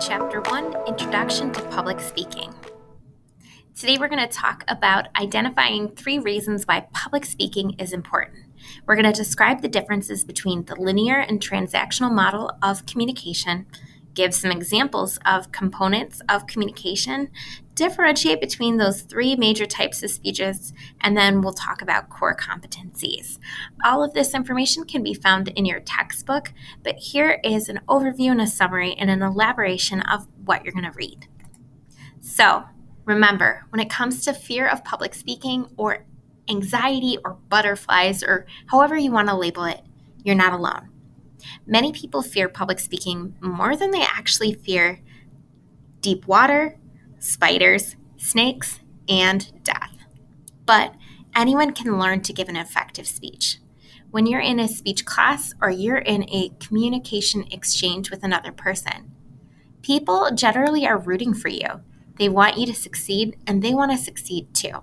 Chapter 1, Introduction to Public Speaking. Today we're going to talk about identifying 3 reasons why public speaking is important. We're going to describe the differences between the linear and transactional model of communication, give some examples of components of communication, differentiate between those 3 major types of speeches, and then we'll talk about core competencies. All of this information can be found in your textbook, but here is an overview and a summary and an elaboration of what you're going to read. So, remember, when it comes to fear of public speaking or anxiety or butterflies or however you want to label it, you're not alone. Many people fear public speaking more than they actually fear deep water, spiders, snakes, and death. But anyone can learn to give an effective speech. When you're in a speech class or you're in a communication exchange with another person, people generally are rooting for you. They want you to succeed, and they want to succeed too.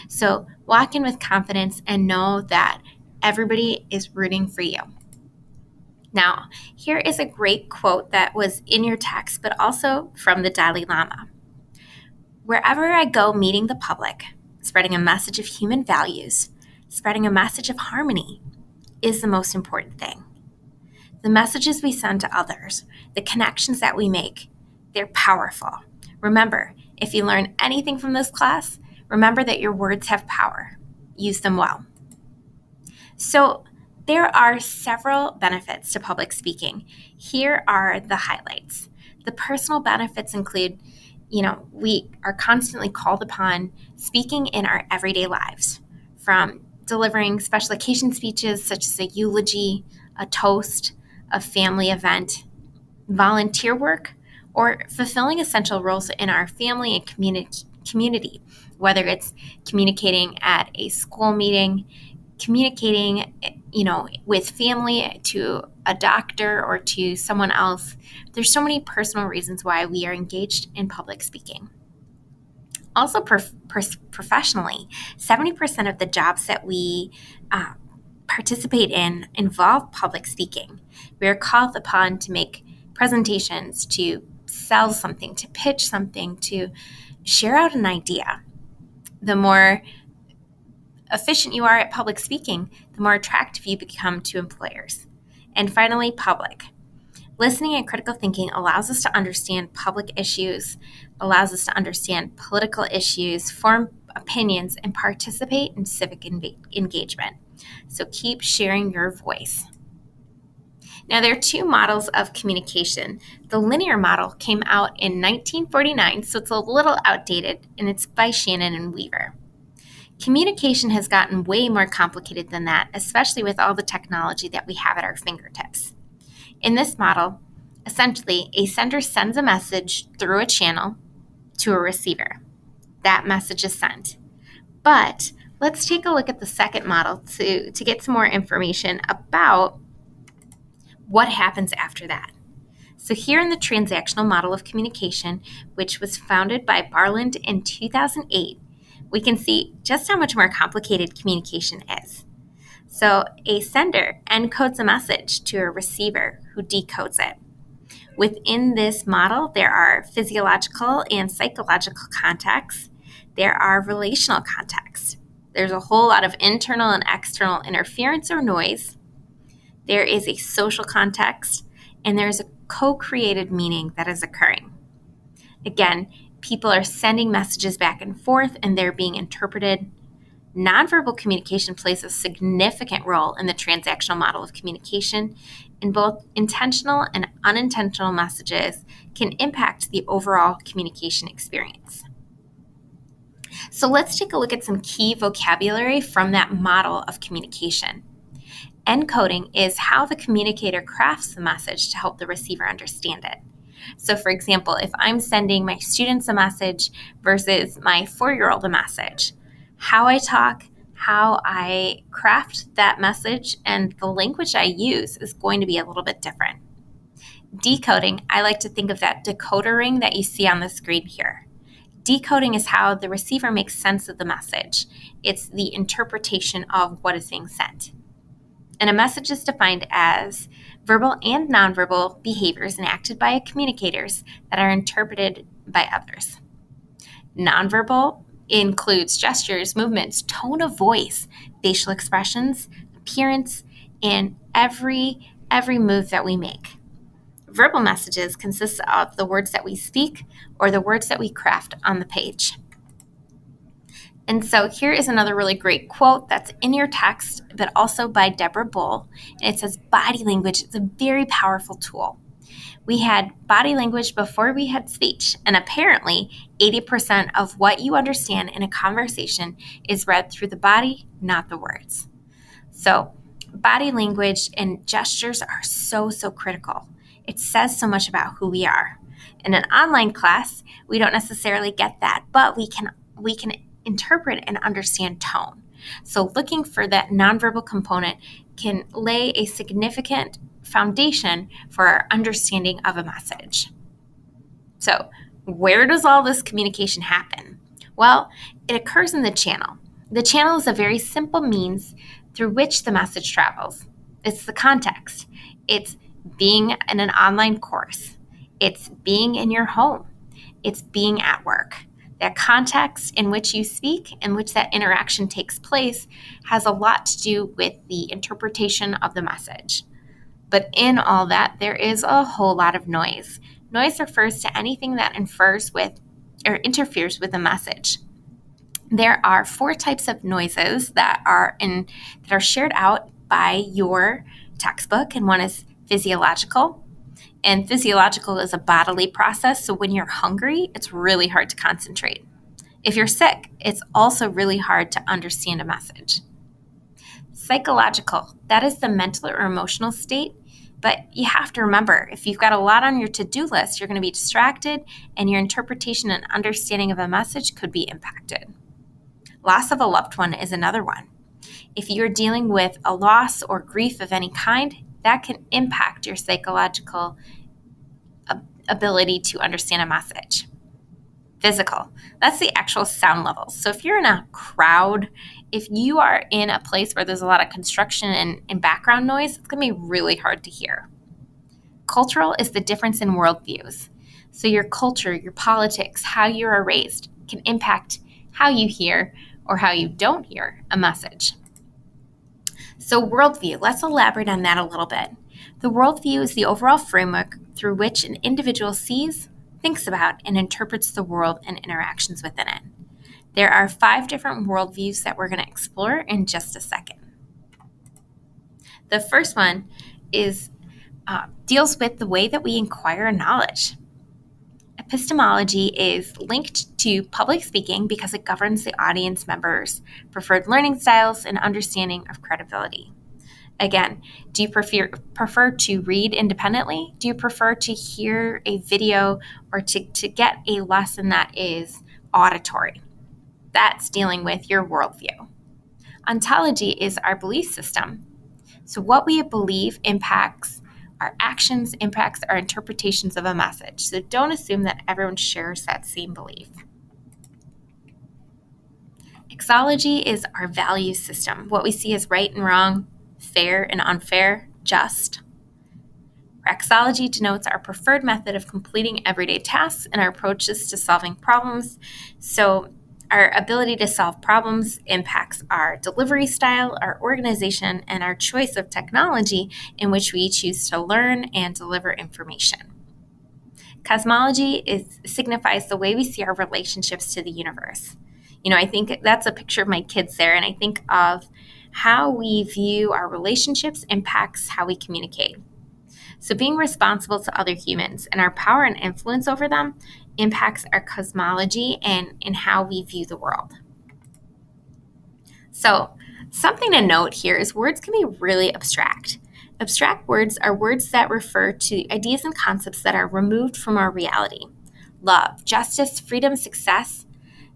So walk in with confidence and know that everybody is rooting for you. Now, here is a great quote that was in your text, but also from the Dalai Lama. Wherever I go meeting the public, spreading a message of human values, spreading a message of harmony is the most important thing. The messages we send to others, the connections that we make, they're powerful. Remember, if you learn anything from this class, remember that your words have power. Use them well. So, there are several benefits to public speaking. Here are the highlights. The personal benefits include, we are constantly called upon speaking in our everyday lives, from delivering special occasion speeches such as a eulogy, a toast, a family event, volunteer work, or fulfilling essential roles in our family and community, whether it's communicating at a school meeting, communicating, with family, to a doctor, or to someone else. There's so many personal reasons why we are engaged in public speaking. Also, professionally, 70% of the jobs that we participate in involve public speaking. We are called upon to make presentations, to sell something, to pitch something, to share out an idea. The more efficient you are at public speaking, the more attractive you become to employers. And finally, public. Listening and critical thinking allows us to understand public issues, allows us to understand political issues, form opinions, and participate in civic engagement. So keep sharing your voice. Now, there are 2 models of communication. The linear model came out in 1949, so it's a little outdated, and it's by Shannon and Weaver. Communication has gotten way more complicated than that, especially with all the technology that we have at our fingertips. In this model, essentially, a sender sends a message through a channel to a receiver. That message is sent. But let's take a look at the second model to get some more information about what happens after that. So here in the transactional model of communication, which was founded by Barland in 2008, we can see just how much more complicated communication is. So a sender encodes a message to a receiver who decodes it. Within this model, there are physiological and psychological contexts. There are relational contexts. There's a whole lot of internal and external interference or noise. There is a social context, and there's a co-created meaning that is occurring. Again, people are sending messages back and forth, and they're being interpreted. Nonverbal communication plays a significant role in the transactional model of communication, and both intentional and unintentional messages can impact the overall communication experience. So let's take a look at some key vocabulary from that model of communication. Encoding is how the communicator crafts the message to help the receiver understand it. So, for example, if I'm sending my students a message versus my 4-year-old a message, how I talk, how I craft that message, and the language I use is going to be a little bit different. Decoding, I like to think of that decoder ring that you see on the screen here. Decoding is how the receiver makes sense of the message. It's the interpretation of what is being sent. And a message is defined as verbal and nonverbal behaviors enacted by communicators that are interpreted by others. Nonverbal includes gestures, movements, tone of voice, facial expressions, appearance, and every move that we make. Verbal messages consist of the words that we speak or the words that we craft on the page. And so here is another really great quote that's in your text, but also by Deborah Bull. And it says, body language is a very powerful tool. We had body language before we had speech, and apparently 80% of what you understand in a conversation is read through the body, not the words. So body language and gestures are so critical. It says so much about who we are. In an online class, we don't necessarily get that, but we can interpret and understand tone. So looking for that nonverbal component can lay a significant foundation for our understanding of a message. So where does all this communication happen? Well, it occurs in the channel. The channel is a very simple means through which the message travels. It's the context. It's being in an online course. It's being in your home. It's being at work. That context in which you speak, in which that interaction takes place, has a lot to do with the interpretation of the message. But in all that, there is a whole lot of noise. Noise refers to anything that infers with or interferes with a message. There are 4 types of noises that are shared out by your textbook, and one is physiological. And physiological is a bodily process, so when you're hungry, it's really hard to concentrate. If you're sick, it's also really hard to understand a message. Psychological, that is the mental or emotional state, but you have to remember, if you've got a lot on your to-do list, you're going to be distracted, and your interpretation and understanding of a message could be impacted. Loss of a loved one is another one. If you're dealing with a loss or grief of any kind, that can impact your psychological ability to understand a message. Physical, that's the actual sound levels. So if you're in a crowd, if you are in a place where there's a lot of construction and background noise, it's going to be really hard to hear. Cultural is the difference in worldviews. So your culture, your politics, how you are raised can impact how you hear or how you don't hear a message. So worldview, let's elaborate on that a little bit. The worldview is the overall framework through which an individual sees, thinks about, and interprets the world and interactions within it. There are 5 different worldviews that we're going to explore in just a second. The first one deals with the way that we acquire knowledge. Epistemology is linked to public speaking because it governs the audience members' preferred learning styles and understanding of credibility. Again, do you prefer to read independently? Do you prefer to hear a video or to get a lesson that is auditory? That's dealing with your worldview. Ontology is our belief system. So what we believe impacts our actions, impacts our interpretations of a message. So don't assume that everyone shares that same belief. Exology is our value system, what we see as right and wrong, fair and unfair, just. Praxology denotes our preferred method of completing everyday tasks and our approaches to solving problems. So our ability to solve problems impacts our delivery style, our organization, and our choice of technology in which we choose to learn and deliver information. Cosmology signifies the way we see our relationships to the universe. I think that's a picture of my kids there, and I think of how we view our relationships impacts how we communicate. So being responsible to other humans and our power and influence over them impacts our cosmology and in how we view the world. So something to note here is words can be really abstract. Abstract words are words that refer to ideas and concepts that are removed from our reality. Love, justice, freedom, success,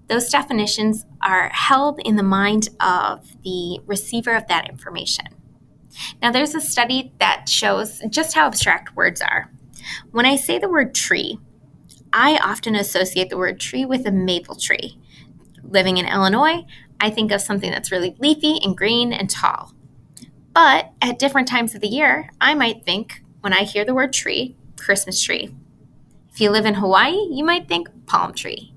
those definitions are held in the mind of the receiver of that information. Now, there's a study that shows just how abstract words are. When I say the word tree, I often associate the word tree with a maple tree. Living in Illinois, I think of something that's really leafy and green and tall. But at different times of the year, I might think, when I hear the word tree, Christmas tree. If you live in Hawaii, you might think palm tree.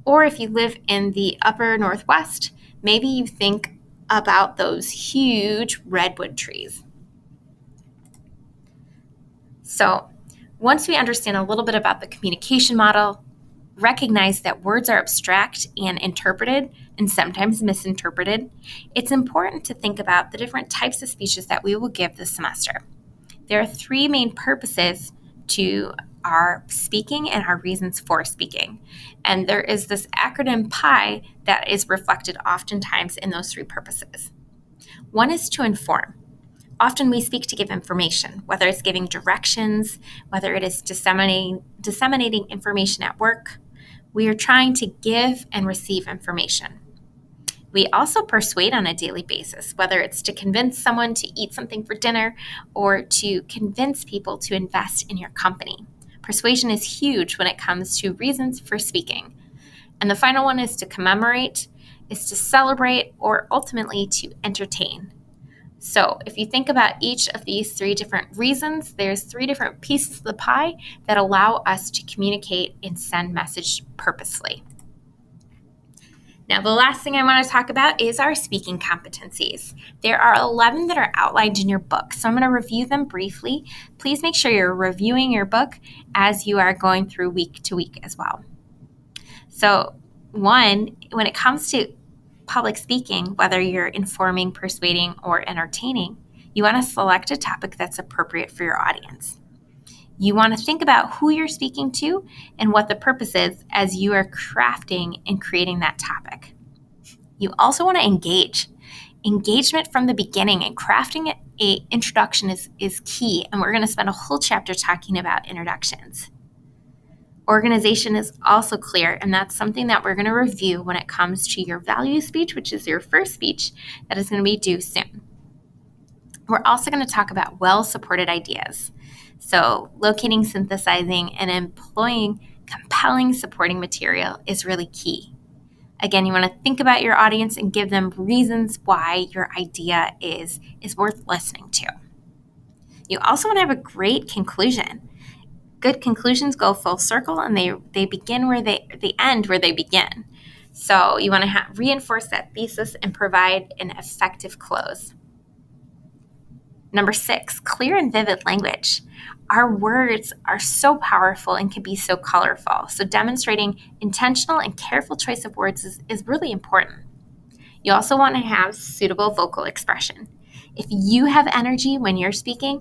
Or if you live in the upper Northwest, maybe you think about those huge redwood trees. So once we understand a little bit about the communication model, recognize that words are abstract and interpreted and sometimes misinterpreted, it's important to think about the different types of speeches that we will give this semester. There are three main purposes to our speaking and our reasons for speaking. And there is this acronym PI that is reflected oftentimes in those three purposes. One is to inform. Often we speak to give information, whether it's giving directions, whether it is disseminating information at work. We are trying to give and receive information. We also persuade on a daily basis, whether it's to convince someone to eat something for dinner or to convince people to invest in your company. Persuasion is huge when it comes to reasons for speaking. And the final one is to commemorate, is to celebrate, or ultimately to entertain. So if you think about each of these three different reasons, there's three different pieces of the pie that allow us to communicate and send message purposefully. Now, the last thing I want to talk about is our speaking competencies. There are 11 that are outlined in your book, so I'm going to review them briefly. Please make sure you're reviewing your book as you are going through week to week as well. So, one, when it comes to public speaking, whether you're informing, persuading, or entertaining, you want to select a topic that's appropriate for your audience. You want to think about who you're speaking to and what the purpose is as you are crafting and creating that topic. You also want to engage. Engagement from the beginning and crafting an introduction is key, and we're going to spend a whole chapter talking about introductions. Organization is also clear, and that's something that we're going to review when it comes to your value speech, which is your first speech that is going to be due soon. We're also going to talk about well-supported ideas. So locating, synthesizing, and employing compelling supporting material is really key. Again, you want to think about your audience and give them reasons why your idea is worth listening to. You also want to have a great conclusion. Good conclusions go full circle, and they begin where they end where they begin. So you want to reinforce that thesis and provide an effective close. Number 6, clear and vivid language. Our words are so powerful and can be so colorful. So demonstrating intentional and careful choice of words is really important. You also want to have suitable vocal expression. If you have energy when you're speaking,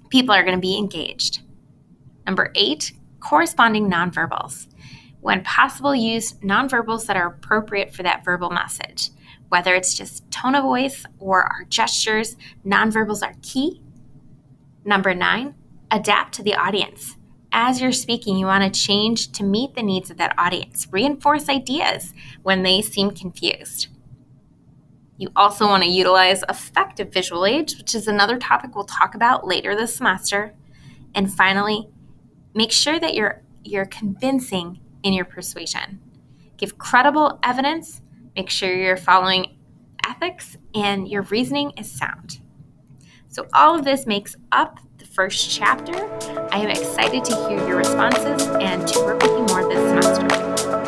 people are going to be engaged. Number 8, corresponding nonverbals. When possible, use nonverbals that are appropriate for that verbal message. Whether it's just tone of voice or our gestures, nonverbals are key. Number 9, adapt to the audience. As you're speaking, you want to change to meet the needs of that audience. Reinforce ideas when they seem confused. You also want to utilize effective visual aids, which is another topic we'll talk about later this semester. And finally, make sure that you're convincing in your persuasion. Give credible evidence. Make sure you're following ethics and your reasoning is sound. So all of this makes up the first chapter. I am excited to hear your responses and to work with you more this semester.